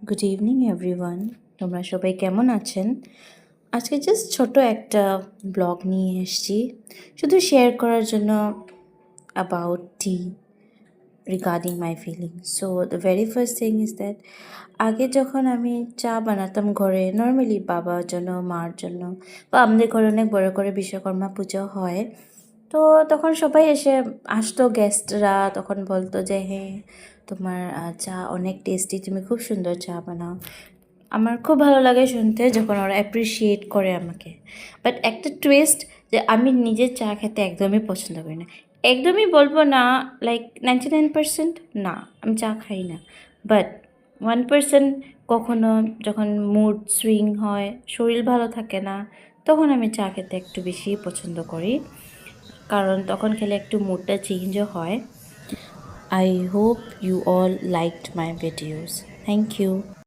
Good evening everyone. তোমরা সবাই কেমন আছেন? আজকে জাস্ট ছোট একটা ব্লগ নিয়ে এসেছি, শুধু শেয়ার করার জন্য about T regarding my feelings. So the very first thing is that আগে যখন আমি চা বানাতাম ঘরে, নর্মালি বাবার জন্য, মার জন্য, বা আমাদের ঘরে অনেক বড় করে বিশ্বকর্মা পুজো হয়, তো তখন সবাই এসে আসতো, গেস্টরা তখন বলতো যে হ্যাঁ তোমার চা অনেক টেস্টি, তুমি খুব সুন্দর চা বানাও। আমার খুব ভালো লাগে শুনতে যখন ওরা অ্যাপ্রিসিয়েট করে আমাকে। বাট একটা টুইস্ট, যে আমি নিজে চা খেতে একদমই পছন্দ করি না। একদমই বলবো না, লাইক 99% না, আমি চা খাই না। বাট 1% কখনো যখন মুড সুইং হয়, শরীর ভালো থাকে না, তখন আমি চা খেতে একটু বেশি পছন্দ করি, কারণ তখন খেলে একটু মুডটা চেঞ্জও হয়। I hope you all liked my videos. Thank you.